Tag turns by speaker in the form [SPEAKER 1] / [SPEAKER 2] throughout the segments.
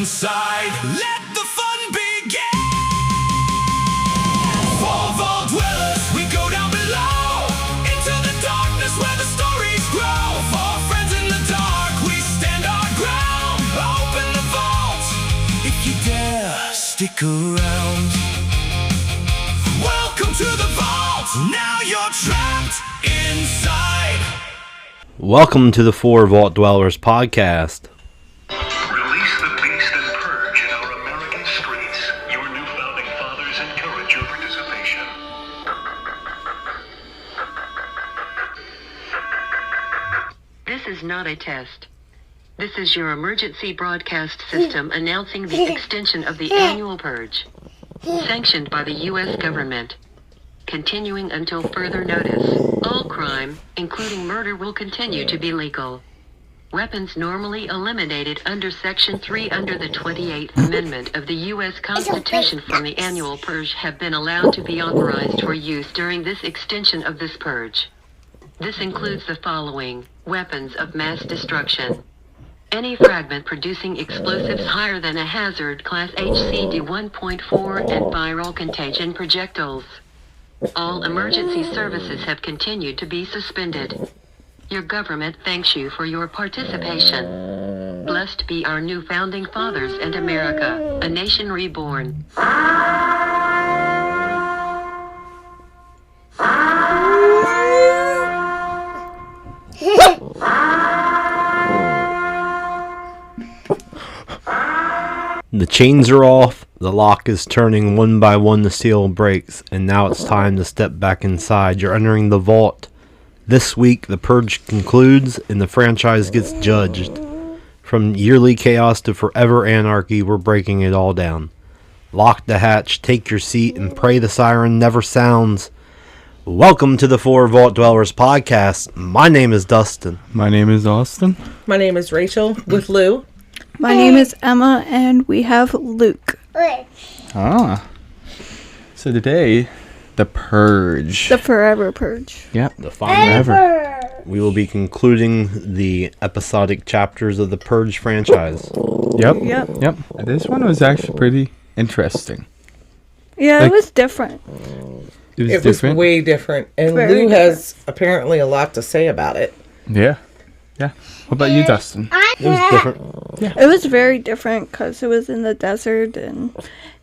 [SPEAKER 1] inside. Let the fun begin. IVault Dwellers, we go down below into the darkness where the stories grow. For friends in the dark, we stand our ground. Open the vault if you dare, stick around. Welcome to the vault. Now you're trapped inside.
[SPEAKER 2] Welcome to the IVault Dwellers Podcast.
[SPEAKER 3] Release the beast and purge in our American streets. Your new founding fathers encourage your participation.
[SPEAKER 4] This is not a test. This is your emergency broadcast system announcing the extension of the annual purge, sanctioned by the U.S. government. Continuing until further notice, all crime, including murder, will continue to be legal. Weapons normally eliminated under Section 3 under the 28th Amendment of the U.S. Constitution from the annual purge have been allowed to be authorized for use during this extension of this purge. This includes the following: weapons of mass destruction. Any fragment producing explosives higher than a hazard class HCD 1.4 and viral contagion projectiles. All emergency services have continued to be suspended. Your government thanks you for your participation. Blessed be our new founding fathers and America, a nation reborn.
[SPEAKER 2] The chains are off, the lock is turning one by one, the steel breaks, and now it's time to step back inside. You're entering the vault. This week, the purge concludes and the franchise gets judged. From yearly chaos to forever anarchy, we're breaking it all down. Lock the hatch, take your seat, and pray the siren never sounds. Welcome to the IVault Dwellers Podcast. My name is Dustin.
[SPEAKER 5] My name is Austin.
[SPEAKER 6] My name is Rachel with Lou.
[SPEAKER 7] My name is Emma, and we have Luke.
[SPEAKER 5] So today, the purge.
[SPEAKER 7] The Forever Purge.
[SPEAKER 5] Yep.
[SPEAKER 2] The final. We will be concluding the episodic chapters of the Purge franchise.
[SPEAKER 5] Yep. This one was actually pretty interesting.
[SPEAKER 7] Yeah, it was different.
[SPEAKER 6] It was way different. And
[SPEAKER 7] Very
[SPEAKER 6] Lou
[SPEAKER 7] different.
[SPEAKER 6] has apparently a lot to say about it.
[SPEAKER 5] Yeah. What about you, Dustin?
[SPEAKER 2] It was different.
[SPEAKER 7] It was very different because it was in the desert and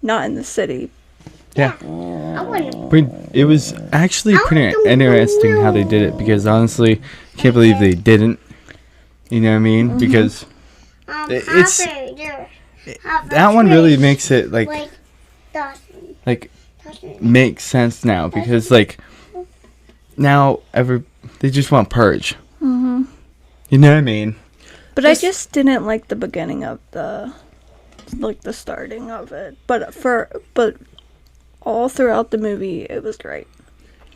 [SPEAKER 7] not in the city.
[SPEAKER 5] Yeah. It was actually pretty interesting how they did it, because honestly, I can't believe they didn't. You know what I mean? Because it's that one really makes it like makes sense now, because now they just want purge.
[SPEAKER 7] Mm-hmm.
[SPEAKER 5] You know what I mean?
[SPEAKER 7] But I just didn't like the beginning of the starting of it. But all throughout the movie, it was great.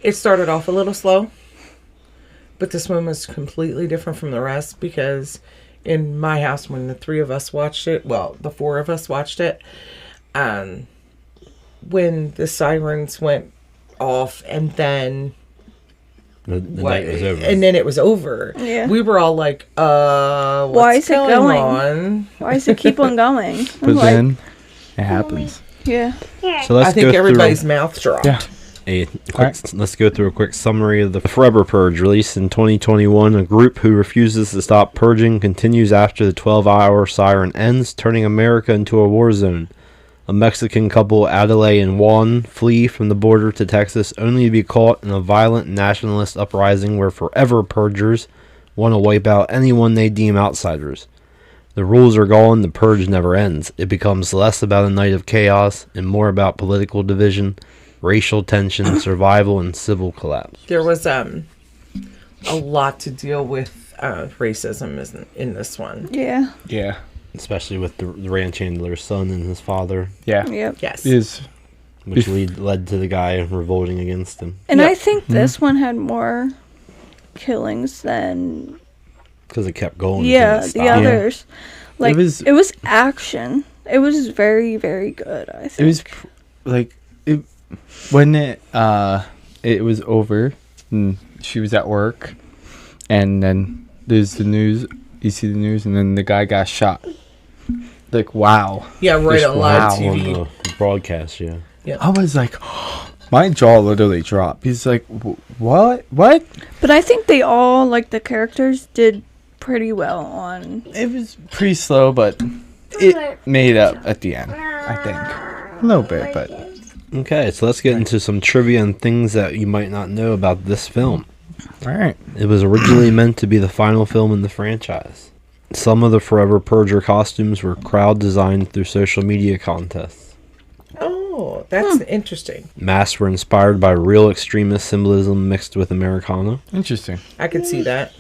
[SPEAKER 6] It started off a little slow, but this one was completely different from the rest, because in my house, when the four of us watched it, when the sirens went off and then
[SPEAKER 2] The night was over.
[SPEAKER 6] and then it was over.
[SPEAKER 7] Yeah.
[SPEAKER 6] We were all like, what's
[SPEAKER 7] Why is it going?
[SPEAKER 6] on?
[SPEAKER 7] Why does it keep on going?
[SPEAKER 5] But then it happens.
[SPEAKER 7] Yeah.
[SPEAKER 2] So let's
[SPEAKER 6] I think
[SPEAKER 2] go
[SPEAKER 6] everybody's
[SPEAKER 2] through
[SPEAKER 6] mouth dropped.
[SPEAKER 5] Yeah.
[SPEAKER 2] Let's go through a quick summary of the Forever Purge. Released in 2021, a group who refuses to stop purging continues after the 12-hour siren ends, turning America into a war zone. A Mexican couple, Adelaide and Juan, flee from the border to Texas, only to be caught in a violent nationalist uprising where forever purgers want to wipe out anyone they deem outsiders. The rules are gone, the purge never ends. It becomes less about a night of chaos and more about political division, racial tension, survival, and civil collapse.
[SPEAKER 6] There was a lot to deal with racism in this one.
[SPEAKER 7] Yeah.
[SPEAKER 5] Yeah.
[SPEAKER 2] Especially with the ranch handler's son and his father,
[SPEAKER 5] Yeah.
[SPEAKER 7] Yep.
[SPEAKER 6] Yes.
[SPEAKER 2] which led to the guy revolting against him.
[SPEAKER 7] And
[SPEAKER 6] Yep.
[SPEAKER 7] I think this one had more killings than
[SPEAKER 2] Because it kept going.
[SPEAKER 7] the others. Like
[SPEAKER 5] It
[SPEAKER 7] it
[SPEAKER 5] was-
[SPEAKER 7] was action. It was very, very good, I think.
[SPEAKER 5] It was when it was over and she was at work, and then there's the news. You see the news, and then the guy got shot. like, wow.
[SPEAKER 6] Yeah, right
[SPEAKER 2] Just
[SPEAKER 6] on live
[SPEAKER 5] wow.
[SPEAKER 6] TV.
[SPEAKER 2] On the broadcast, yeah.
[SPEAKER 5] I was like, my jaw literally dropped. He's like, what? What?
[SPEAKER 7] But I think they all, like, the characters did pretty well on.
[SPEAKER 5] It was pretty slow, but it made up at the end, I think. A little bit, but...
[SPEAKER 2] Okay, so let's get into some trivia and things that you might not know about this film.
[SPEAKER 5] Alright.
[SPEAKER 2] It was originally meant to be the final film in the franchise. Some of the Forever Purger costumes were crowd designed through social media contests.
[SPEAKER 6] Oh, that's interesting.
[SPEAKER 2] Masks were inspired by real extremist symbolism mixed with Americana.
[SPEAKER 5] Interesting.
[SPEAKER 6] I could see that.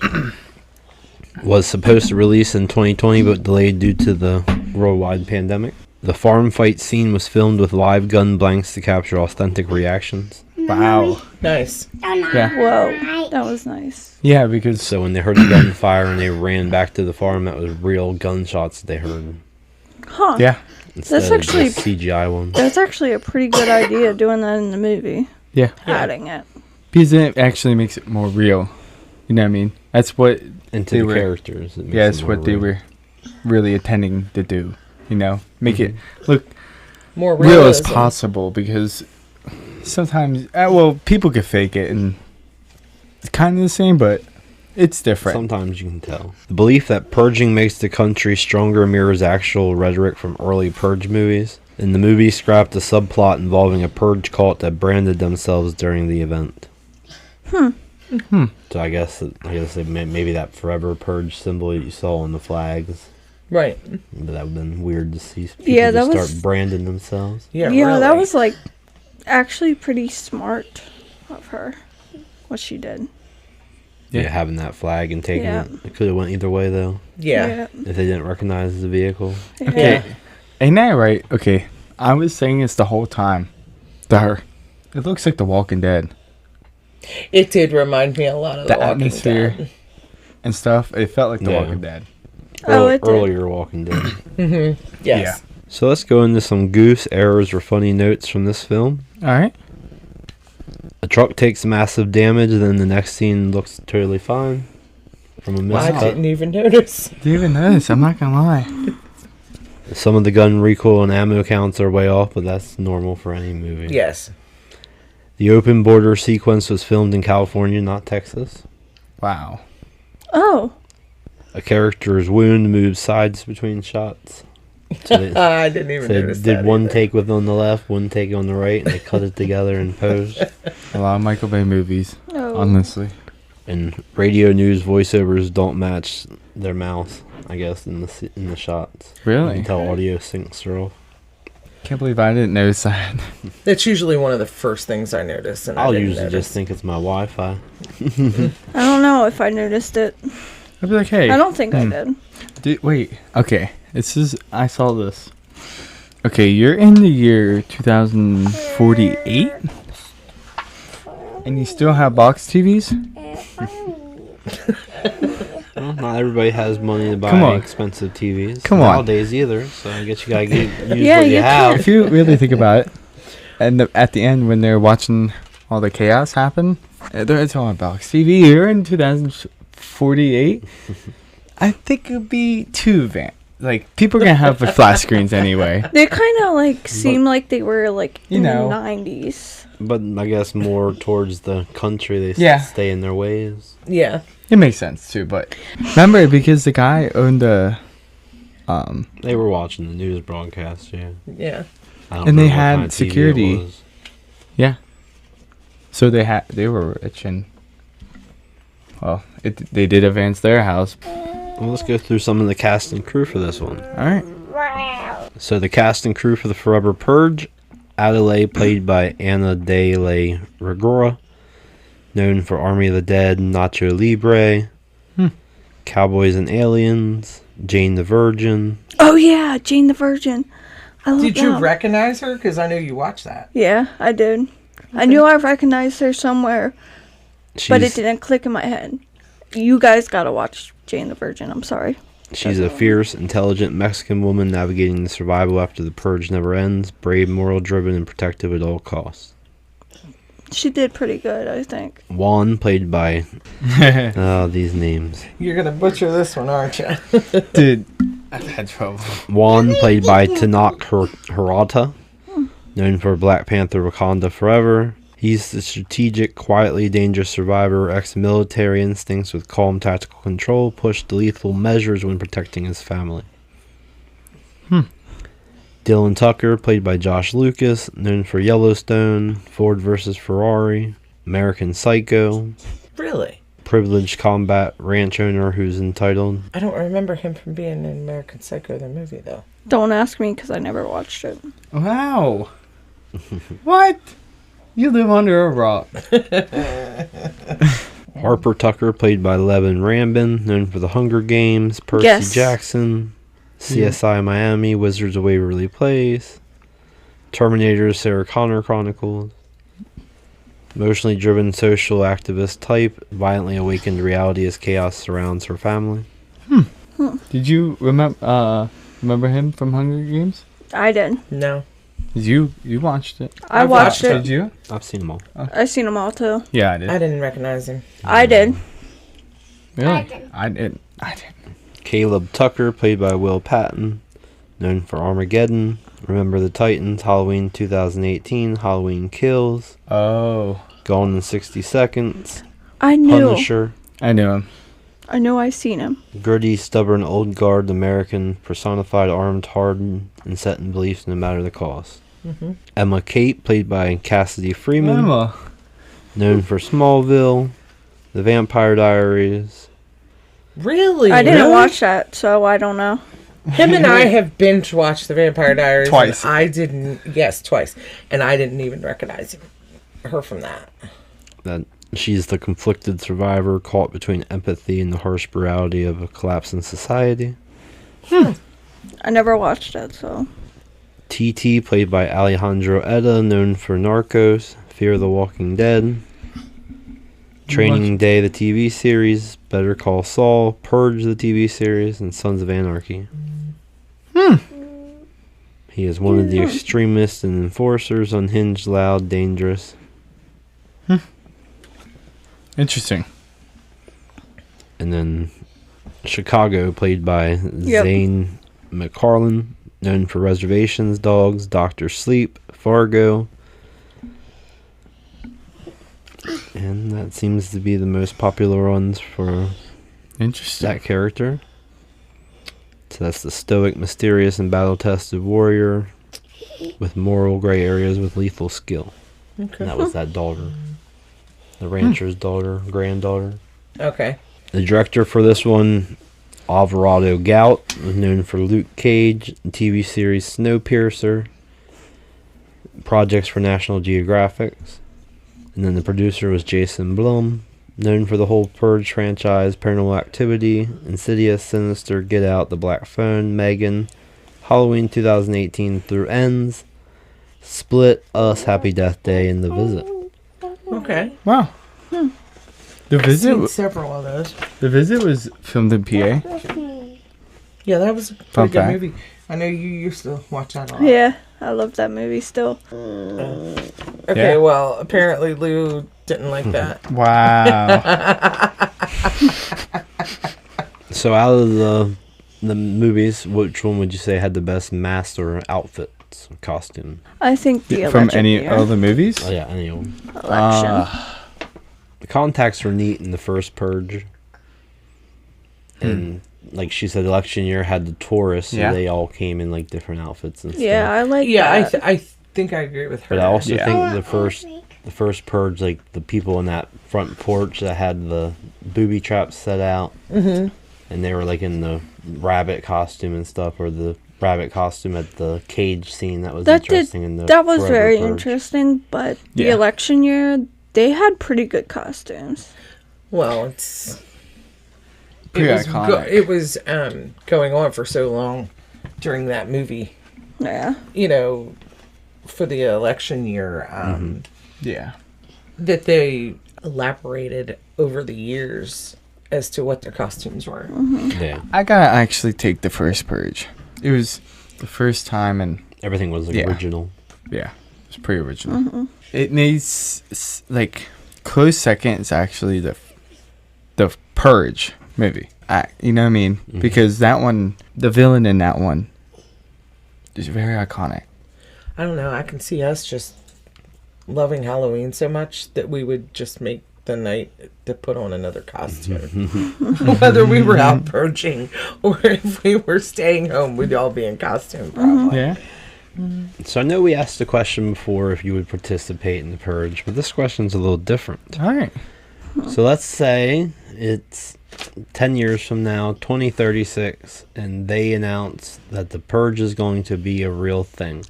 [SPEAKER 2] Was supposed to release in 2020 but delayed due to the worldwide pandemic. The farm fight scene was filmed with live gun blanks to capture authentic reactions.
[SPEAKER 5] Wow.
[SPEAKER 6] Nice.
[SPEAKER 5] Yeah.
[SPEAKER 7] Whoa, that was nice.
[SPEAKER 5] Yeah, because...
[SPEAKER 2] So when they heard the gunfire and they ran back to the farm, that was real gunshots they heard.
[SPEAKER 7] Huh.
[SPEAKER 5] Yeah.
[SPEAKER 2] Instead
[SPEAKER 7] actually-
[SPEAKER 2] of the CGI ones.
[SPEAKER 7] That's actually a pretty good idea, doing that in the movie.
[SPEAKER 5] Yeah.
[SPEAKER 7] Adding it.
[SPEAKER 5] Because then it actually makes it more real. You know what I mean? That's what...
[SPEAKER 2] Into
[SPEAKER 5] they
[SPEAKER 2] the
[SPEAKER 5] were-
[SPEAKER 2] characters. It makes
[SPEAKER 5] Yeah,
[SPEAKER 2] it
[SPEAKER 5] that's
[SPEAKER 2] more
[SPEAKER 5] what they
[SPEAKER 2] real.
[SPEAKER 5] were really intending to do. You know? Make it look
[SPEAKER 6] More
[SPEAKER 5] real as
[SPEAKER 6] realism.
[SPEAKER 5] possible, because sometimes... well, people could fake it, and it's kind of the same, but it's different.
[SPEAKER 2] Sometimes you can tell. The belief that purging makes the country stronger mirrors actual rhetoric from early purge movies. In the movie, scrapped a subplot involving a purge cult that branded themselves during the event. So I guess maybe that Forever Purge symbol that you saw on the flags.
[SPEAKER 6] Right.
[SPEAKER 2] But that would have been weird to see people
[SPEAKER 7] Yeah, that
[SPEAKER 2] just
[SPEAKER 7] was-
[SPEAKER 2] start branding themselves.
[SPEAKER 6] Yeah,
[SPEAKER 7] Yeah, that
[SPEAKER 6] really.
[SPEAKER 7] was, like, actually pretty smart of her, what she did.
[SPEAKER 2] Yeah, having that flag and taking
[SPEAKER 7] Yeah.
[SPEAKER 2] it could have went either way though.
[SPEAKER 6] Yeah.
[SPEAKER 2] If they didn't recognize the vehicle.
[SPEAKER 7] Yeah.
[SPEAKER 5] Okay. Ain't that right? Okay. I was saying this the whole time to her. It looks like The Walking Dead.
[SPEAKER 6] It did remind me a lot of
[SPEAKER 5] The
[SPEAKER 6] The Walking
[SPEAKER 5] atmosphere
[SPEAKER 6] Dead.
[SPEAKER 5] and stuff. It felt like The
[SPEAKER 2] Yeah.
[SPEAKER 5] Walking Dead.
[SPEAKER 7] Oh, it did.
[SPEAKER 2] Earlier Walking Dead.
[SPEAKER 6] Yes.
[SPEAKER 2] So let's go into some goofs, errors, or funny notes from this film.
[SPEAKER 5] Alright.
[SPEAKER 2] A truck takes massive damage, then the next scene looks totally fine. From a
[SPEAKER 6] I
[SPEAKER 2] miscut.
[SPEAKER 6] didn't even notice.
[SPEAKER 5] Do you even notice? I'm not gonna lie.
[SPEAKER 2] Some of the gun recoil and ammo counts are way off, but that's normal for any movie.
[SPEAKER 6] Yes.
[SPEAKER 2] The open border sequence was filmed in California, not Texas.
[SPEAKER 5] Wow.
[SPEAKER 7] Oh,
[SPEAKER 2] A character's wound moves sides between shots. So they,
[SPEAKER 6] I didn't even
[SPEAKER 2] so they
[SPEAKER 6] notice
[SPEAKER 2] did
[SPEAKER 6] that
[SPEAKER 2] one
[SPEAKER 6] either.
[SPEAKER 2] take with on the left, one take on the right, and they cut it together in post.
[SPEAKER 5] A lot of Michael Bay movies,
[SPEAKER 7] no.
[SPEAKER 5] honestly.
[SPEAKER 2] And radio news voiceovers don't match their mouth, I guess, in the shots. You
[SPEAKER 5] Really?
[SPEAKER 2] can tell audio syncs are off.
[SPEAKER 5] Can't believe I didn't notice that.
[SPEAKER 6] That's usually one of the first things I notice. And I
[SPEAKER 2] I'll
[SPEAKER 6] didn't
[SPEAKER 2] usually
[SPEAKER 6] notice.
[SPEAKER 2] just think it's my Wi-Fi.
[SPEAKER 7] I don't know if I noticed it.
[SPEAKER 5] I'd be like, hey.
[SPEAKER 7] I don't think I did.
[SPEAKER 5] Wait. Okay. I saw this. Okay, you're in the year 2048? And you still have box TVs?
[SPEAKER 2] Well, not everybody has money to
[SPEAKER 5] Come
[SPEAKER 2] buy
[SPEAKER 5] on.
[SPEAKER 2] expensive TVs.
[SPEAKER 5] Come on.
[SPEAKER 2] Nowadays either, so I guess you gotta use
[SPEAKER 7] Yeah,
[SPEAKER 2] what you
[SPEAKER 7] you
[SPEAKER 2] have.
[SPEAKER 5] If you really think about it, and at the end when they're watching all the chaos happen, they're talking box TV here in 2048. I think it'd be too like people are gonna have the flat screens anyway.
[SPEAKER 7] They kind of like seem like they were like
[SPEAKER 5] You
[SPEAKER 7] in
[SPEAKER 5] know.
[SPEAKER 7] the 90s.
[SPEAKER 2] But I guess more towards the country, they
[SPEAKER 5] Yeah.
[SPEAKER 2] stay in their ways.
[SPEAKER 6] Yeah.
[SPEAKER 5] It makes sense too, but remember because the guy owned the
[SPEAKER 2] They were watching the news broadcast, yeah.
[SPEAKER 6] Yeah.
[SPEAKER 2] I don't
[SPEAKER 5] And they
[SPEAKER 2] know what
[SPEAKER 5] had
[SPEAKER 2] kind of TV it
[SPEAKER 5] security.
[SPEAKER 2] was.
[SPEAKER 5] yeah. So they were rich and well, they did advance their house.
[SPEAKER 2] Well, let's go through some of the cast and crew for this one.
[SPEAKER 5] All right.
[SPEAKER 2] So the cast and crew for the Forever Purge: Adelaide, played by Ana de la Reguera, known for Army of the Dead, Nacho Libre, Cowboys and Aliens, Jane the Virgin.
[SPEAKER 7] Oh yeah, Jane the Virgin. I love
[SPEAKER 6] Did
[SPEAKER 7] that.
[SPEAKER 6] you recognize her? Because I know you watched that.
[SPEAKER 7] Yeah, I did. I knew I recognized her somewhere, but it
[SPEAKER 2] She's,
[SPEAKER 7] didn't click in my head. You guys gotta watch Jane the Virgin. I'm sorry.
[SPEAKER 2] she's a fierce, intelligent Mexican woman navigating the survival after the purge never ends, brave, moral-driven, and protective at all costs.
[SPEAKER 7] She did pretty good, I think.
[SPEAKER 2] Juan, played by these names.
[SPEAKER 6] You're going to butcher this one, aren't you?
[SPEAKER 5] Dude, I've had trouble.
[SPEAKER 2] Juan, played by Hirata, known for Black Panther Wakanda Forever. He's the strategic, quietly dangerous survivor, ex-military instincts with calm tactical control, pushed to lethal measures when protecting his family. Dylan Tucker, played by Josh Lucas, known for Yellowstone, Ford vs. Ferrari, American Psycho.
[SPEAKER 6] Really?
[SPEAKER 2] Privileged combat ranch owner who's entitled.
[SPEAKER 6] I don't remember him from being in American Psycho, the movie, though.
[SPEAKER 7] Don't ask me because I never watched it.
[SPEAKER 5] Wow. What? You live under a rock.
[SPEAKER 2] Harper Tucker, played by Levin Rambin, known for The Hunger Games, Percy
[SPEAKER 7] Yes.
[SPEAKER 2] Jackson, CSI Miami, Wizards of Waverly Place, Terminator, Sarah Connor Chronicles. Emotionally driven social activist type, violently awakened reality as chaos surrounds her family.
[SPEAKER 5] Did you remember him from Hunger Games?
[SPEAKER 7] I did.
[SPEAKER 6] No.
[SPEAKER 5] You watched it.
[SPEAKER 7] I watched
[SPEAKER 5] Did
[SPEAKER 7] it.
[SPEAKER 5] you?
[SPEAKER 2] I've seen them all.
[SPEAKER 7] I seen them all too.
[SPEAKER 5] Yeah, I did.
[SPEAKER 6] I didn't recognize him.
[SPEAKER 7] I did.
[SPEAKER 5] Really? I didn't.
[SPEAKER 2] Caleb Tucker, played by Will Patton, known for Armageddon, Remember the Titans, Halloween 2018, Halloween Kills,
[SPEAKER 5] Oh.
[SPEAKER 2] Gone in 60 Seconds,
[SPEAKER 7] I knew.
[SPEAKER 2] Punisher,
[SPEAKER 5] I knew him.
[SPEAKER 7] I know I seen him.
[SPEAKER 2] gritty, stubborn, old guard American, personified, armed, hardened, and set in beliefs no matter the cost. Emma Kate, played by Cassidy Freeman,
[SPEAKER 5] Emma.
[SPEAKER 2] known for Smallville, The Vampire Diaries.
[SPEAKER 6] Really?
[SPEAKER 7] I didn't
[SPEAKER 6] Really?
[SPEAKER 7] watch that, so I don't know.
[SPEAKER 6] Him and I have binge watched The Vampire Diaries.
[SPEAKER 5] Twice.
[SPEAKER 6] And I didn't. Yes, twice. And I didn't even recognize her from that.
[SPEAKER 2] That she's the conflicted survivor caught between empathy and the harsh reality of a collapse in society.
[SPEAKER 7] I never watched it, so.
[SPEAKER 2] TT, played by Alejandro Eda, known for Narcos, Fear the Walking Dead, Training Day, the TV series, Better Call Saul, Purge, the TV series, and Sons of Anarchy. He is one of the extremists and enforcers, unhinged, loud, dangerous.
[SPEAKER 5] Interesting.
[SPEAKER 2] And then Chicago, played by Zane McCarlin, known for Reservations Dogs, Dr. Sleep, Fargo. And that seems to be the most popular ones for
[SPEAKER 5] Interesting.
[SPEAKER 2] that character. So that's the stoic, mysterious, and battle-tested warrior with moral gray areas with lethal skill.
[SPEAKER 6] Okay.
[SPEAKER 2] And that was that daughter. The rancher's daughter, granddaughter.
[SPEAKER 6] Okay.
[SPEAKER 2] The director for this one, Alvarado Gout, was known for Luke Cage, the TV series Snowpiercer, projects for National Geographic. And then the producer was Jason Blum, known for the whole Purge franchise, Paranormal Activity, Insidious, Sinister, Get Out, The Black Phone, Megan, Halloween 2018 through Ends, Split, Us, Happy Death Day, and The Visit.
[SPEAKER 6] Okay.
[SPEAKER 5] Wow. The
[SPEAKER 6] I've
[SPEAKER 5] visit.
[SPEAKER 6] seen several of those.
[SPEAKER 5] The visit was filmed in PA.
[SPEAKER 6] Yeah, that was a
[SPEAKER 5] Fun
[SPEAKER 6] pretty good
[SPEAKER 5] fact.
[SPEAKER 6] movie. I know you used to watch that a lot.
[SPEAKER 7] Yeah, I love that movie still.
[SPEAKER 6] Okay,
[SPEAKER 5] Yeah.
[SPEAKER 6] well, apparently Lou didn't like that.
[SPEAKER 5] Wow.
[SPEAKER 2] So out of the movies, which one would you say had the best mask or outfits, or costume?
[SPEAKER 7] I think the
[SPEAKER 5] From
[SPEAKER 7] election
[SPEAKER 5] any
[SPEAKER 7] year.
[SPEAKER 5] other movies?
[SPEAKER 2] Oh yeah, any of them.
[SPEAKER 7] election.
[SPEAKER 2] The contacts were neat in the first Purge. And like she said, election year had the tourists, so
[SPEAKER 5] Yeah.
[SPEAKER 2] they all came in like different outfits and stuff.
[SPEAKER 7] Yeah, I like
[SPEAKER 6] Yeah,
[SPEAKER 7] that.
[SPEAKER 6] I think I agree with her.
[SPEAKER 2] But I also
[SPEAKER 5] Yeah.
[SPEAKER 2] think the first Purge, like the people in that front porch that had the booby traps set out, and they were like in the rabbit costume and stuff, or the rabbit costume at the cage scene. That was interesting. In the
[SPEAKER 7] that was
[SPEAKER 2] Forever
[SPEAKER 7] very
[SPEAKER 2] Purge.
[SPEAKER 7] interesting, but the
[SPEAKER 5] Yeah.
[SPEAKER 7] election year, they had pretty good costumes.
[SPEAKER 6] Well, it's
[SPEAKER 5] Pretty
[SPEAKER 6] it was
[SPEAKER 5] iconic.
[SPEAKER 6] it was going on for so long during that movie.
[SPEAKER 7] Yeah.
[SPEAKER 6] You know, for the election year,
[SPEAKER 5] Yeah.
[SPEAKER 6] that they elaborated over the years as to what their costumes were.
[SPEAKER 2] Yeah,
[SPEAKER 5] I gotta actually take the first Purge. It was the first time, and
[SPEAKER 2] everything was like
[SPEAKER 5] Yeah.
[SPEAKER 2] original.
[SPEAKER 5] yeah, it was pretty original. It needs like close second is actually the Purge movie. You know what I mean? Because that one, the villain in that one, is very iconic.
[SPEAKER 6] I don't know. I can see us just loving Halloween so much that we would just make the night to put on another costume. Whether we were out purging or if we were staying home, we'd all be in costume probably.
[SPEAKER 5] Yeah.
[SPEAKER 2] So I know we asked the question before if you would participate in the purge, but this question's a little different.
[SPEAKER 5] All right.
[SPEAKER 2] So let's say it's 10 years from now, 2036, and they announce that the purge is going to be a real thing.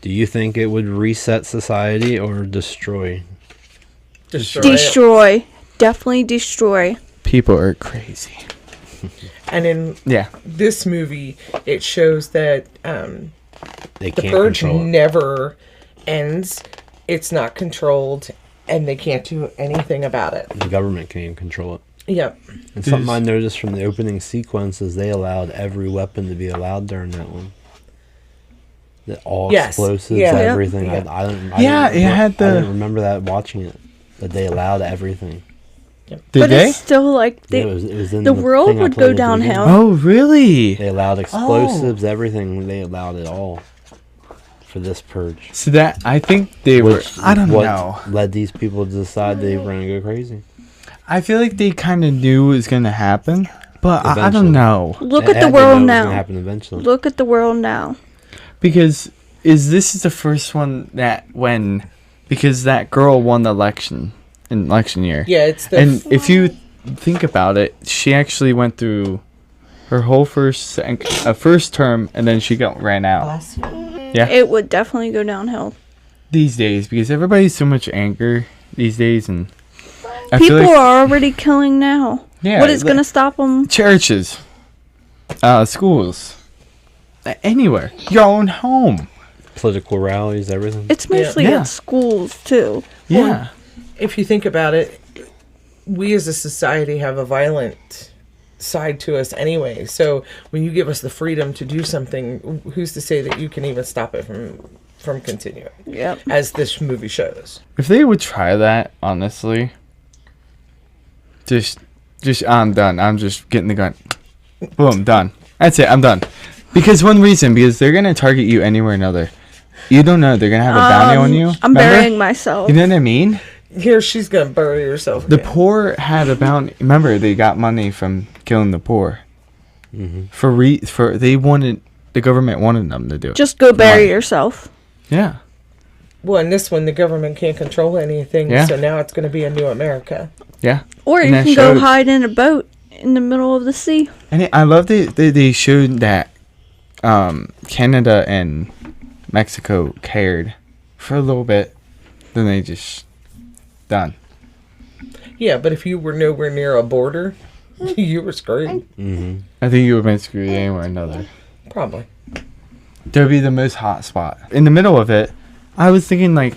[SPEAKER 2] Do you think it would reset society or destroy?
[SPEAKER 7] Destroy. Definitely destroy.
[SPEAKER 5] People are crazy.
[SPEAKER 6] And in this movie, it shows that
[SPEAKER 2] They
[SPEAKER 6] the
[SPEAKER 2] can't
[SPEAKER 6] purge
[SPEAKER 2] control it.
[SPEAKER 6] never ends. It's not controlled, and they can't do anything about it.
[SPEAKER 2] The government can't even control it.
[SPEAKER 6] Yep.
[SPEAKER 2] And something I noticed from the opening sequence is they allowed every weapon to be allowed during that one. All explosives, everything.
[SPEAKER 6] Yeah.
[SPEAKER 2] I didn't remember that watching it. That they allowed everything.
[SPEAKER 5] Did
[SPEAKER 7] but
[SPEAKER 5] they?
[SPEAKER 7] it's still like
[SPEAKER 2] Yeah, it was in
[SPEAKER 7] the world
[SPEAKER 2] thing I
[SPEAKER 7] would
[SPEAKER 2] played
[SPEAKER 7] go
[SPEAKER 2] at the beginning.
[SPEAKER 7] downhill.
[SPEAKER 5] Oh, really?
[SPEAKER 2] They allowed explosives, everything. They allowed it all for this purge.
[SPEAKER 5] So that, I think they were, I don't
[SPEAKER 2] what
[SPEAKER 5] know.
[SPEAKER 2] led these people to decide they were going to go crazy.
[SPEAKER 5] I feel like they kind of knew it was going to happen, but I
[SPEAKER 2] Eventually.
[SPEAKER 5] don't know.
[SPEAKER 7] Look
[SPEAKER 2] They
[SPEAKER 7] at
[SPEAKER 2] had
[SPEAKER 7] the
[SPEAKER 2] to know
[SPEAKER 7] world
[SPEAKER 2] it was
[SPEAKER 7] now.
[SPEAKER 2] gonna happen eventually.
[SPEAKER 7] Look at the world now.
[SPEAKER 5] Because this is the first one because that girl won the election in election year.
[SPEAKER 6] Yeah, it's the
[SPEAKER 5] And if you think about it, she actually went through her whole first term, and then she ran out. Yeah.
[SPEAKER 7] It would definitely go downhill.
[SPEAKER 5] These days, because everybody's so much anger these days, and I feel
[SPEAKER 7] People
[SPEAKER 5] like
[SPEAKER 7] are already killing now.
[SPEAKER 5] Yeah,
[SPEAKER 7] What is going to stop them?
[SPEAKER 5] churches, schools, anywhere, your own home.
[SPEAKER 2] Political rallies, everything.
[SPEAKER 7] It's mostly
[SPEAKER 5] Yeah.
[SPEAKER 7] at schools, too.
[SPEAKER 5] Yeah.
[SPEAKER 6] if you think about it, we as a society have a violent side to us anyway. So when you give us the freedom to do something, who's to say that you can even stop it from continuing?
[SPEAKER 7] Yep.
[SPEAKER 6] As this movie shows.
[SPEAKER 5] If they would try that, honestly, just I'm done. I'm just getting the gun. Boom, done. That's it. I'm done. Because they're gonna target you anywhere or another. You don't know they're gonna have a bounty on you.
[SPEAKER 7] I'm
[SPEAKER 5] Remember?
[SPEAKER 7] burying myself.
[SPEAKER 5] You know what I mean?
[SPEAKER 6] Here she's gonna bury herself.
[SPEAKER 5] The
[SPEAKER 6] again.
[SPEAKER 5] poor had a bounty. Remember, they got money from killing the poor. The government wanted them to do it.
[SPEAKER 7] Just go bury yourself.
[SPEAKER 5] Yeah.
[SPEAKER 6] Well, in this one, the government can't control anything,
[SPEAKER 5] Yeah.
[SPEAKER 6] so now it's going to be a new America.
[SPEAKER 5] Yeah.
[SPEAKER 7] Or
[SPEAKER 5] And
[SPEAKER 7] you
[SPEAKER 5] that
[SPEAKER 7] can go
[SPEAKER 5] showed-
[SPEAKER 7] hide in a boat in the middle of the sea.
[SPEAKER 5] And I love they showed that Canada and Mexico cared for a little bit. Then they just done.
[SPEAKER 6] Yeah, but if you were nowhere near a border, you were screwed.
[SPEAKER 5] I think you would have been screwed anywhere or another.
[SPEAKER 6] Probably.
[SPEAKER 5] That'd be the most hot spot. In the middle of it, I was thinking like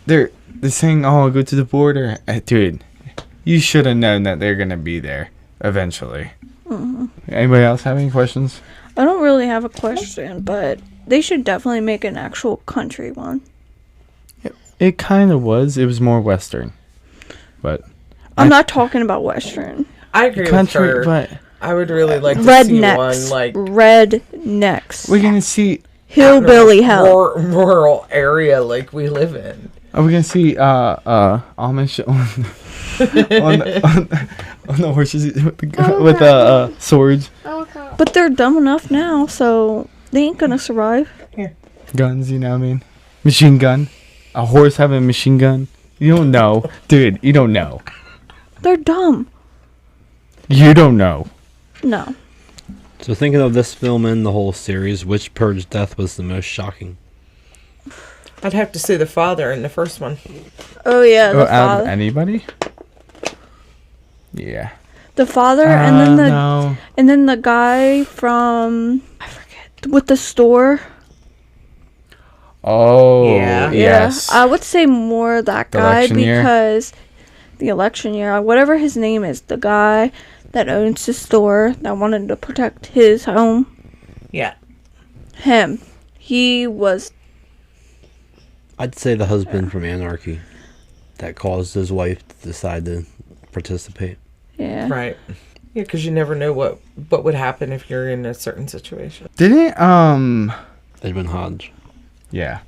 [SPEAKER 5] they're saying, "Oh, go to the border." Dude, you should have known that they're gonna be there eventually. Anybody else have any questions?
[SPEAKER 7] I don't really have a question, but they should definitely make an actual country one.
[SPEAKER 5] It kind of was. It was more Western, but
[SPEAKER 7] I'm not talking about Western.
[SPEAKER 6] I agree
[SPEAKER 5] country.
[SPEAKER 6] with her.
[SPEAKER 5] But
[SPEAKER 6] I would really like to see
[SPEAKER 7] Rednecks.
[SPEAKER 6] one like
[SPEAKER 7] Rednecks.
[SPEAKER 5] we're gonna see.
[SPEAKER 7] Hillbilly hell.
[SPEAKER 6] rural area like we live in.
[SPEAKER 5] Are we gonna see Amish on the horses with swords,
[SPEAKER 7] But they're dumb enough now, so they ain't gonna survive.
[SPEAKER 5] guns? You know what I mean? Machine gun. A horse having a machine gun. You don't know, dude. You don't know.
[SPEAKER 7] They're dumb.
[SPEAKER 5] You don't know.
[SPEAKER 7] No.
[SPEAKER 2] So thinking of this film and the whole series, which purge death was the most shocking?
[SPEAKER 6] I'd have to say the father in the first one.
[SPEAKER 7] Oh yeah, the
[SPEAKER 5] Out of
[SPEAKER 7] father.
[SPEAKER 5] anybody? Yeah.
[SPEAKER 7] The father, and then
[SPEAKER 5] no.
[SPEAKER 7] the guy from I forget with the store.
[SPEAKER 5] Oh,
[SPEAKER 6] Yeah.
[SPEAKER 5] yes.
[SPEAKER 7] Yeah, I would say more that
[SPEAKER 5] The
[SPEAKER 7] guy
[SPEAKER 5] election year?
[SPEAKER 7] because the election year, whatever his name is, the guy that owns the store that wanted to protect his home.
[SPEAKER 6] Yeah.
[SPEAKER 7] Him. He was.
[SPEAKER 2] I'd say the husband from Anarchy that caused his wife to decide to participate.
[SPEAKER 7] Yeah.
[SPEAKER 6] Right. Yeah, because you never know what would happen if you're in a certain situation.
[SPEAKER 5] Didn't
[SPEAKER 2] Edwin Hodge.
[SPEAKER 5] yeah.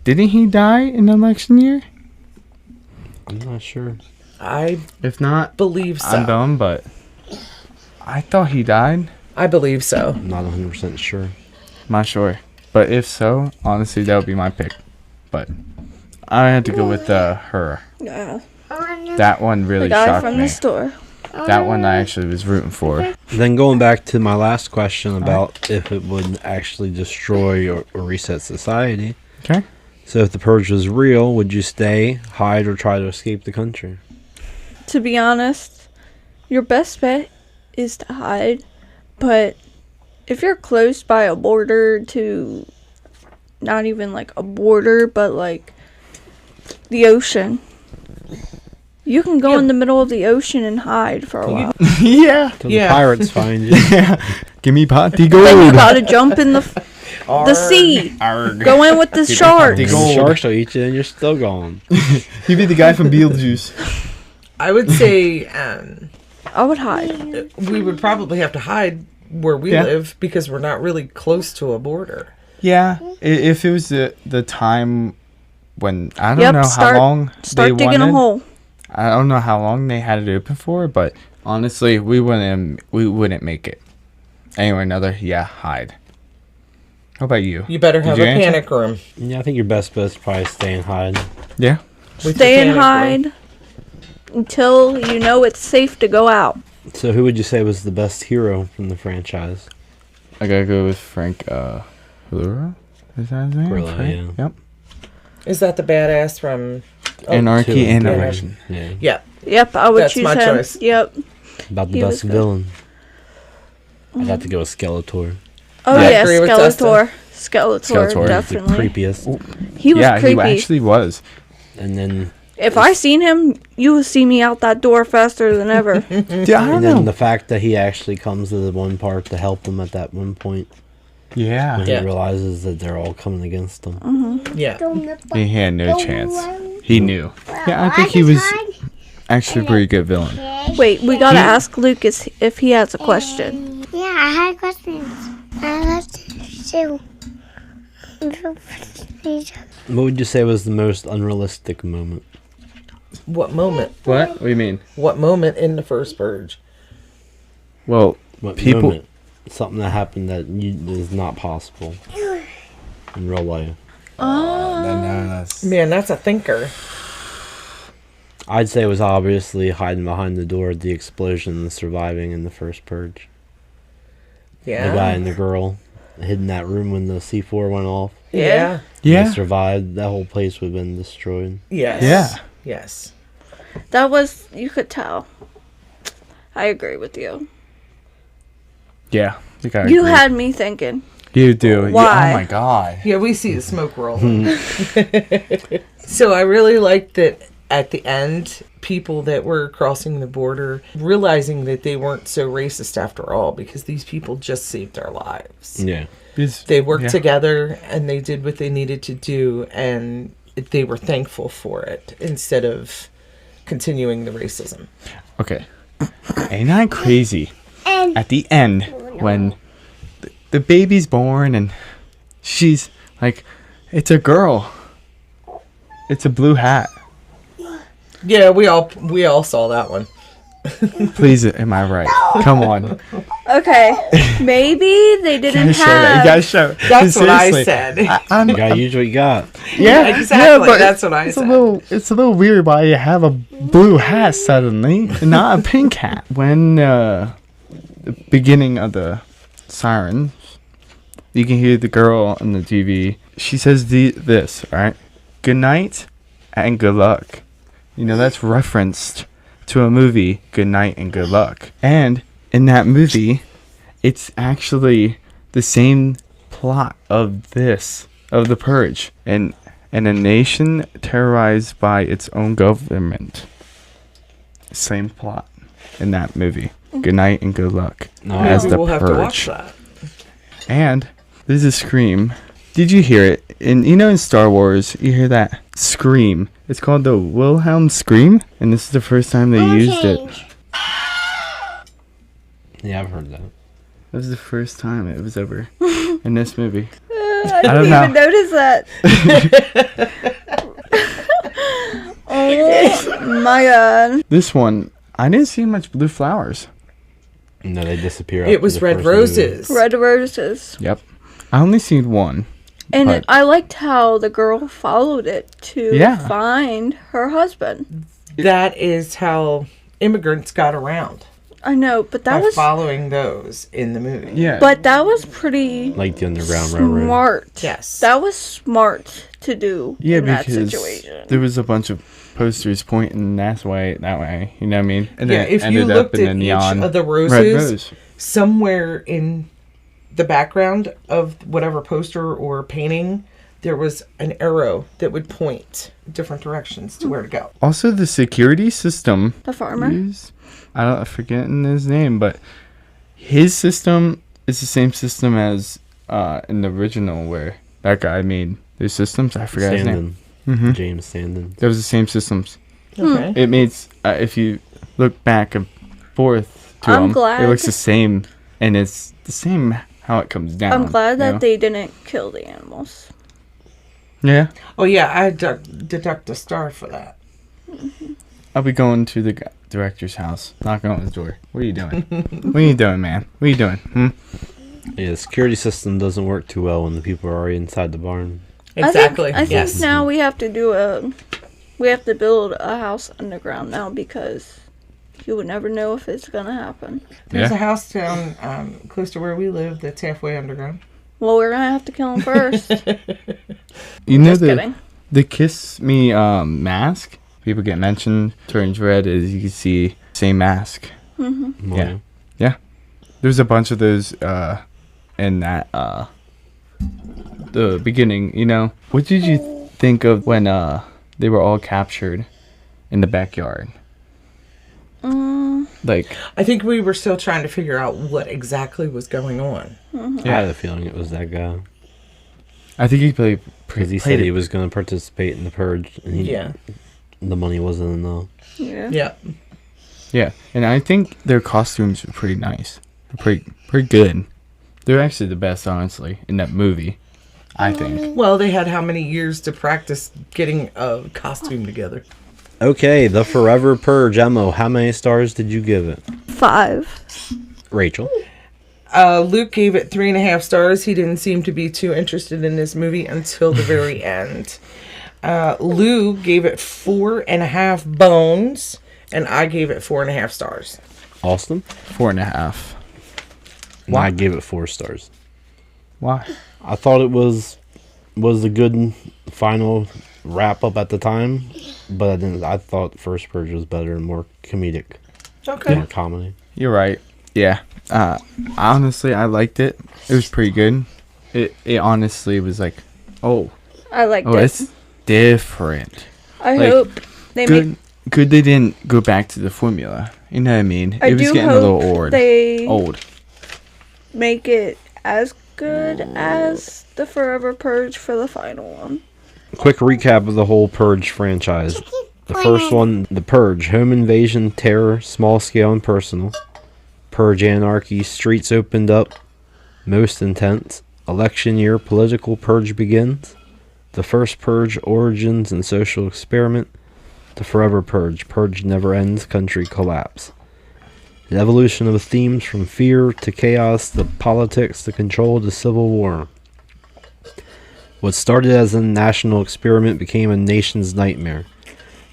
[SPEAKER 5] Didn't he die in election year?
[SPEAKER 2] I'm not sure.
[SPEAKER 6] I
[SPEAKER 5] If not,
[SPEAKER 6] believe so.
[SPEAKER 5] I'm dumb, but I thought he died.
[SPEAKER 6] I believe so.
[SPEAKER 2] I'm not 100% sure.
[SPEAKER 5] Not sure. But if so, honestly, that would be my pick. But I had to go with her.
[SPEAKER 7] Yeah.
[SPEAKER 5] That one really
[SPEAKER 7] The guy
[SPEAKER 5] shocked
[SPEAKER 7] from
[SPEAKER 5] me.
[SPEAKER 7] the store.
[SPEAKER 5] That one I actually was rooting for.
[SPEAKER 2] Then going back to my last question about if it would actually destroy or reset society.
[SPEAKER 5] Okay.
[SPEAKER 2] So if the purge was real, would you stay, hide, or try to escape the country?
[SPEAKER 7] To be honest, your best bet is to hide. But if you're close by a border to, not even like a border, but like the ocean, you can go in the middle of the ocean and hide for a while.
[SPEAKER 5] Yeah.
[SPEAKER 2] Till
[SPEAKER 6] Yeah.
[SPEAKER 2] the pirates find you.
[SPEAKER 5] Give me potty
[SPEAKER 7] Then you
[SPEAKER 5] gold.
[SPEAKER 7] gotta jump in the sea.
[SPEAKER 5] Arrgh.
[SPEAKER 7] Go in with the sharks.
[SPEAKER 2] And the sharks will eat you and you're still gone.
[SPEAKER 5] You be the guy from Beetlejuice.
[SPEAKER 6] I would say
[SPEAKER 7] I would hide.
[SPEAKER 6] we would probably have to hide where we
[SPEAKER 5] Yeah.
[SPEAKER 6] live because we're not really close to a border.
[SPEAKER 5] Yeah. If it was the time when I don't
[SPEAKER 7] Yep,
[SPEAKER 5] know
[SPEAKER 7] start-
[SPEAKER 5] how long
[SPEAKER 7] Start
[SPEAKER 5] they
[SPEAKER 7] digging
[SPEAKER 5] wanted.
[SPEAKER 7] a hole.
[SPEAKER 5] I don't know how long they had it open for, but honestly, we wouldn't make it. Anyway, hide. How about you?
[SPEAKER 6] You better
[SPEAKER 5] Did
[SPEAKER 6] have
[SPEAKER 5] you
[SPEAKER 6] a
[SPEAKER 5] answer?
[SPEAKER 6] panic room.
[SPEAKER 2] Yeah, I think your best bet is probably stay and hide.
[SPEAKER 5] Yeah.
[SPEAKER 6] With
[SPEAKER 7] Stay
[SPEAKER 6] your
[SPEAKER 7] and
[SPEAKER 6] panic room.
[SPEAKER 7] hide until you know it's safe to go out.
[SPEAKER 2] So who would you say was the best hero from the franchise?
[SPEAKER 5] I gotta go with Frank Grillo? Is that his name?
[SPEAKER 2] Grillo,
[SPEAKER 5] Frank?
[SPEAKER 2] yeah.
[SPEAKER 5] Yep.
[SPEAKER 6] Is that the badass from?
[SPEAKER 5] Anarchy
[SPEAKER 2] Two.
[SPEAKER 5] and
[SPEAKER 6] Yeah.
[SPEAKER 5] Election.
[SPEAKER 2] Yeah,
[SPEAKER 6] Yeah.
[SPEAKER 7] Yep, I would
[SPEAKER 6] That's
[SPEAKER 7] choose
[SPEAKER 6] my
[SPEAKER 7] him.
[SPEAKER 6] choice.
[SPEAKER 7] Yep.
[SPEAKER 2] about the
[SPEAKER 7] He was
[SPEAKER 2] best
[SPEAKER 7] good.
[SPEAKER 2] villain. I'd have to go with Skeletor.
[SPEAKER 7] Oh
[SPEAKER 6] Yeah, I
[SPEAKER 7] yeah,
[SPEAKER 6] agree with
[SPEAKER 7] Skeletor. Skeletor,
[SPEAKER 5] Skeletor is the
[SPEAKER 2] The
[SPEAKER 7] definitely.
[SPEAKER 2] creepiest.
[SPEAKER 7] He was
[SPEAKER 5] Yeah,
[SPEAKER 7] creepy.
[SPEAKER 5] he actually was.
[SPEAKER 2] And then
[SPEAKER 7] If I seen him, you would see me out that door faster than ever.
[SPEAKER 5] Yeah, I
[SPEAKER 2] and
[SPEAKER 5] don't
[SPEAKER 2] then
[SPEAKER 5] know.
[SPEAKER 2] the fact that he actually comes to the one part to help them at that one point
[SPEAKER 5] Yeah.
[SPEAKER 2] when
[SPEAKER 6] Yeah.
[SPEAKER 2] he realizes that they're all coming against him.
[SPEAKER 6] Yeah.
[SPEAKER 5] He had no chance. He knew. Yeah, I think he was actually a pretty good villain.
[SPEAKER 7] Wait, we gotta ask Lucas if he has a question.
[SPEAKER 8] Yeah, I had questions. I have two.
[SPEAKER 2] What would you say was the most unrealistic moment?
[SPEAKER 6] What moment?
[SPEAKER 5] What? What do you mean?
[SPEAKER 6] What moment in the first purge?
[SPEAKER 5] Well,
[SPEAKER 2] What
[SPEAKER 5] People-
[SPEAKER 2] moment? Something that happened that is not possible in real life.
[SPEAKER 6] Man, that's a thinker.
[SPEAKER 2] I'd say it was obviously hiding behind the door, the explosion, and surviving in the first purge.
[SPEAKER 6] Yeah.
[SPEAKER 2] The guy and the girl hid in that room when the C4 went off.
[SPEAKER 6] Yeah.
[SPEAKER 5] yeah.
[SPEAKER 2] They survived. That whole place would have been destroyed.
[SPEAKER 6] Yes.
[SPEAKER 5] Yeah.
[SPEAKER 6] Yes.
[SPEAKER 7] That was, you could tell. I agree with you.
[SPEAKER 5] Yeah. I think I
[SPEAKER 7] You
[SPEAKER 5] agree.
[SPEAKER 7] had me thinking.
[SPEAKER 5] You do.
[SPEAKER 7] Why?
[SPEAKER 5] Oh my god.
[SPEAKER 6] Yeah, we see the smoke rolling. So I really liked that at the end, people that were crossing the border realizing that they weren't so racist after all because these people just saved our lives.
[SPEAKER 2] Yeah.
[SPEAKER 6] They worked
[SPEAKER 5] Yeah.
[SPEAKER 6] together and they did what they needed to do and they were thankful for it instead of continuing the racism.
[SPEAKER 5] Okay. Ain't I crazy? At the end, when the baby's born and she's like, it's a girl. It's a blue hat.
[SPEAKER 6] Yeah, we all saw that one.
[SPEAKER 5] Please, am I right? Come on.
[SPEAKER 7] Okay, maybe they didn't
[SPEAKER 5] You
[SPEAKER 7] have.
[SPEAKER 5] gotta show it.
[SPEAKER 6] That's what I
[SPEAKER 5] Seriously.
[SPEAKER 6] said.
[SPEAKER 2] You gotta use what you got.
[SPEAKER 5] Yeah,
[SPEAKER 6] Exactly,
[SPEAKER 5] but
[SPEAKER 6] that's what I
[SPEAKER 5] it's
[SPEAKER 6] said.
[SPEAKER 5] It's a little weird why you have a blue hat suddenly, and not a pink hat. When the beginning of the siren, you can hear the girl on the TV. She says this, right? Good night and good luck. You know, that's referenced to a movie, Good Night and Good Luck. And in that movie, it's actually the same plot of The Purge. And a nation terrorized by its own government. Same plot in that movie. Good night and good luck.
[SPEAKER 2] No,
[SPEAKER 5] as
[SPEAKER 6] Maybe
[SPEAKER 5] the
[SPEAKER 6] we'll have to watch
[SPEAKER 5] Purge.
[SPEAKER 6] that.
[SPEAKER 5] And there's a scream. Did you hear it? And you know in Star Wars, you hear that scream. It's called the Wilhelm scream, and this is the first time they used it.
[SPEAKER 2] Yeah, I've heard that.
[SPEAKER 5] That was the first time it was ever in this movie.
[SPEAKER 7] I
[SPEAKER 5] don't
[SPEAKER 7] didn't
[SPEAKER 5] know.
[SPEAKER 7] even notice that. Oh my god.
[SPEAKER 5] This one, I didn't see much blue flowers.
[SPEAKER 2] No, they disappear.
[SPEAKER 6] It
[SPEAKER 2] after
[SPEAKER 6] was
[SPEAKER 2] the
[SPEAKER 6] red
[SPEAKER 2] first movie.
[SPEAKER 6] roses.
[SPEAKER 7] Red roses.
[SPEAKER 5] Yep. I only seen one.
[SPEAKER 7] And
[SPEAKER 5] But-
[SPEAKER 7] I liked how the girl followed it to
[SPEAKER 5] Yeah.
[SPEAKER 7] find her husband.
[SPEAKER 6] That is how immigrants got around.
[SPEAKER 7] I know, but that
[SPEAKER 6] By
[SPEAKER 7] was
[SPEAKER 6] following those in the movie.
[SPEAKER 5] Yeah.
[SPEAKER 7] but that was pretty
[SPEAKER 2] Like the Underground Railroad.
[SPEAKER 7] smart.
[SPEAKER 6] Yes.
[SPEAKER 7] That was smart to do
[SPEAKER 5] Yeah,
[SPEAKER 7] in that
[SPEAKER 5] because
[SPEAKER 7] situation.
[SPEAKER 5] there was a bunch of posters pointing that way. You know what I mean? And
[SPEAKER 6] Yeah,
[SPEAKER 5] then it
[SPEAKER 6] if you
[SPEAKER 5] ended up
[SPEAKER 6] looked
[SPEAKER 5] in
[SPEAKER 6] at
[SPEAKER 5] a
[SPEAKER 6] each
[SPEAKER 5] neon
[SPEAKER 6] of the
[SPEAKER 5] red
[SPEAKER 6] roses,
[SPEAKER 5] rose.
[SPEAKER 6] somewhere in the background of whatever poster or painting, there was an arrow that would point different directions to where to go.
[SPEAKER 5] Also, the security system.
[SPEAKER 7] The farmer.
[SPEAKER 5] I'm forgetting his name, but his system is the same system as in the original where that guy made his systems. I forgot his name.
[SPEAKER 2] Sandin. James Sandin.
[SPEAKER 5] That was the same systems.
[SPEAKER 6] Okay.
[SPEAKER 5] It made if you look back and forth to
[SPEAKER 7] I'm
[SPEAKER 5] them,
[SPEAKER 7] glad-
[SPEAKER 5] it looks the same, and it's the same how it comes down.
[SPEAKER 7] I'm glad
[SPEAKER 5] you
[SPEAKER 7] that
[SPEAKER 5] know?
[SPEAKER 7] they didn't kill the animals.
[SPEAKER 5] Yeah,
[SPEAKER 6] Oh, yeah, I deduct a star for that.
[SPEAKER 5] I'll be going to the director's house, knocking on his door. What are you doing? What are you doing, man? What are you doing?
[SPEAKER 2] Yeah, the security system doesn't work too well when the people are already inside the barn.
[SPEAKER 6] Exactly.
[SPEAKER 7] I think
[SPEAKER 6] yes.
[SPEAKER 7] now we have to build a house underground now because you would never know if it's gonna happen.
[SPEAKER 6] There's
[SPEAKER 5] Yeah.
[SPEAKER 6] a house down close to where we live that's halfway underground.
[SPEAKER 7] Well, we're gonna have to kill him first.
[SPEAKER 5] You know
[SPEAKER 7] Just kidding.
[SPEAKER 5] the Kiss Me mask. People get mentioned. Turns red as you can see. Same mask.
[SPEAKER 2] Well,
[SPEAKER 5] Yeah. There's a bunch of those in that the beginning, you know. What did you think of when they were all captured in the backyard? Like,
[SPEAKER 6] I think we were still trying to figure out what exactly was going on.
[SPEAKER 2] I had a feeling it was that guy.
[SPEAKER 5] I think he played
[SPEAKER 2] Because he said he was going to participate in the purge. And
[SPEAKER 6] Yeah.
[SPEAKER 2] the money wasn't enough.
[SPEAKER 7] Yeah.
[SPEAKER 6] Yeah.
[SPEAKER 5] Yeah, and I think their costumes are pretty nice. They're pretty good. They're actually the best, honestly, in that movie. I think.
[SPEAKER 6] Well, they had how many years to practice getting a costume together?
[SPEAKER 2] Okay, the Forever Purge. Emma, how many stars did you give it?
[SPEAKER 7] 5.
[SPEAKER 2] Rachel?
[SPEAKER 6] Luke gave it 3.5 stars. He didn't seem to be too interested in this movie until the very end. Lou gave it 4.5 bones, and I gave it 4.5 stars.
[SPEAKER 2] Austin?
[SPEAKER 5] 4.5.
[SPEAKER 2] And I gave it 4 stars.
[SPEAKER 5] Why?
[SPEAKER 2] I thought it was a good final wrap up at the time, but I didn't. I thought First Purge was better and more comedic,
[SPEAKER 6] Okay.
[SPEAKER 2] more comedy.
[SPEAKER 5] You're right. Yeah. Honestly, I liked it. It was pretty good. It honestly was like, oh,
[SPEAKER 7] I liked
[SPEAKER 5] oh,
[SPEAKER 7] it.
[SPEAKER 5] it's different.
[SPEAKER 7] I
[SPEAKER 5] like,
[SPEAKER 7] hope they make.
[SPEAKER 5] Good they didn't go back to the formula. You know what I mean?
[SPEAKER 7] I
[SPEAKER 5] It was
[SPEAKER 7] do
[SPEAKER 5] getting a
[SPEAKER 7] hope
[SPEAKER 5] little
[SPEAKER 7] they
[SPEAKER 5] old.
[SPEAKER 7] make it as good as the Forever Purge for the final one.
[SPEAKER 2] Quick recap of the whole Purge franchise. The first one, The Purge, home invasion, terror, small scale and personal. Purge anarchy, streets opened up, most intense. Election year, political purge begins. The first Purge, origins and social experiment. The Forever Purge, purge never ends, country collapse. The evolution of themes from fear to chaos to politics to control to civil war. What started as a national experiment became a nation's nightmare.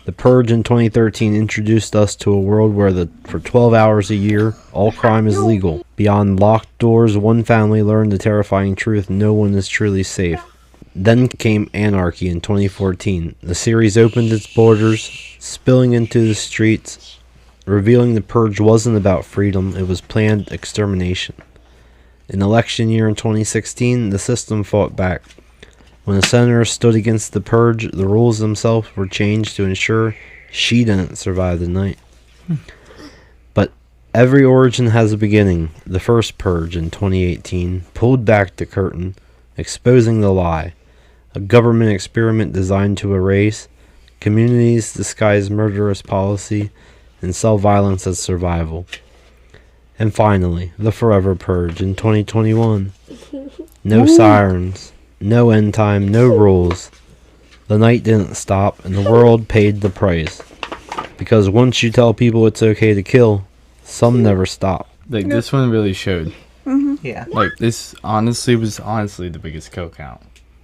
[SPEAKER 2] The Purge in 2013 introduced us to a world where for 12 hours a year, all crime is legal. Beyond locked doors, one family learned the terrifying truth: no one is truly safe. Then came anarchy in 2014. The series opened its borders, spilling into the streets, revealing the Purge wasn't about freedom, it was planned extermination. In election year in 2016, the system fought back. When the senators stood against the Purge, the rules themselves were changed to ensure she didn't survive the night. But every origin has a beginning. The first Purge in 2018 pulled back the curtain, exposing the lie. A government experiment designed to erase communities, disguise murderous policy, and sell violence as survival. And finally, the Forever Purge in 2021. No sirens, no end time, no rules. The night didn't stop, and the world paid the price. Because once you tell people it's okay to kill, some never stop.
[SPEAKER 5] Like, this one really showed.
[SPEAKER 6] Yeah.
[SPEAKER 5] Like, this honestly was the biggest kill count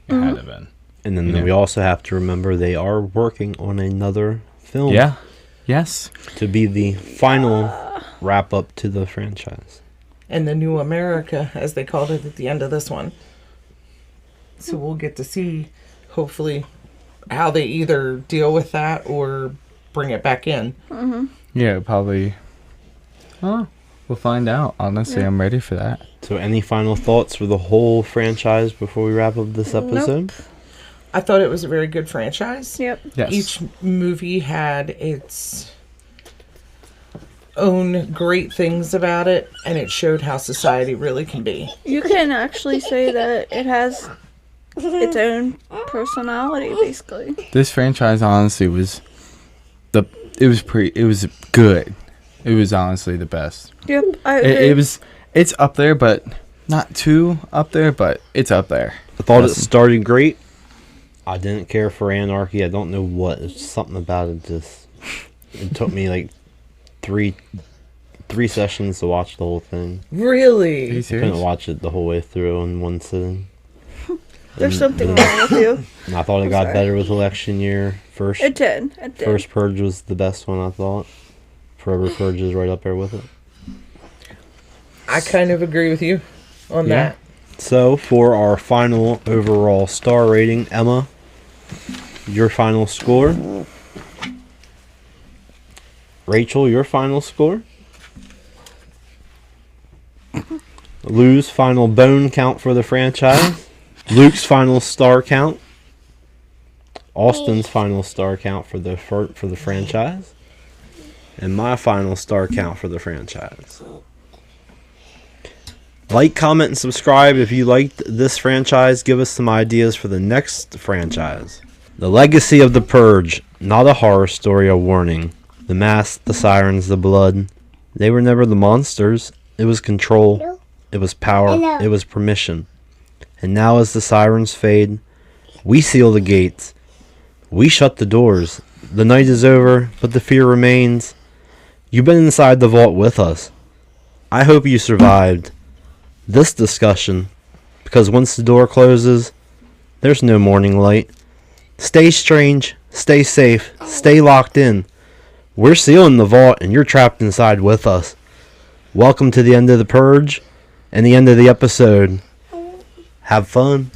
[SPEAKER 5] it had been.
[SPEAKER 2] And then we also have to remember they are working on another film.
[SPEAKER 5] Yeah. Yes.
[SPEAKER 2] To be the final wrap up to the franchise.
[SPEAKER 6] And the New America, as they called it at the end of this one. So we'll get to see, hopefully, how they either deal with that or bring it back in.
[SPEAKER 5] Yeah, probably. Oh, we'll find out. Honestly, I'm ready for that.
[SPEAKER 2] So any final thoughts for the whole franchise before we wrap up this episode?
[SPEAKER 6] I thought it was a very good franchise.
[SPEAKER 7] Yep.
[SPEAKER 5] Yes.
[SPEAKER 6] Each movie had its own great things about it, and it showed how society really can be.
[SPEAKER 7] You can actually say that it has its own personality, basically.
[SPEAKER 5] This franchise honestly was good. It was honestly the best.
[SPEAKER 7] Yep, I agree.
[SPEAKER 5] It's up there, but not too up there, but it's up there.
[SPEAKER 2] I thought it started great. I didn't care for anarchy. I don't know what. It's something about it just... It took me like three sessions to watch the whole thing.
[SPEAKER 6] Really?
[SPEAKER 5] Are you
[SPEAKER 2] I
[SPEAKER 5] serious?
[SPEAKER 2] couldn't watch it the whole way through in one sitting.
[SPEAKER 7] There's something wrong with you.
[SPEAKER 2] And I thought it got better with election year.
[SPEAKER 7] It did.
[SPEAKER 2] First Purge was the best one, I thought. Forever Purge is right up there with it.
[SPEAKER 6] I kind of agree with you on that.
[SPEAKER 2] So, for our final overall star rating, Emma, your final score. Rachel, your final score. Lou's final bone count for the franchise. Luke's final star count. Austin's final star count for the franchise. And my final star count for the franchise. Like, comment, and subscribe if you liked this franchise. Give us some ideas for the next franchise. The Legacy of the Purge. Not a horror story, a warning. The mask, the sirens, the blood. They were never the monsters. It was control. It was power. It was permission. And now as the sirens fade, we seal the gates. We shut the doors. The night is over, but the fear remains. You've been inside the vault with us. I hope you survived this discussion, because once the door closes, there's no morning light. Stay strange, stay safe, stay locked in. We're sealing the vault and you're trapped inside with us. Welcome to the end of the Purge and the end of the episode. Have fun.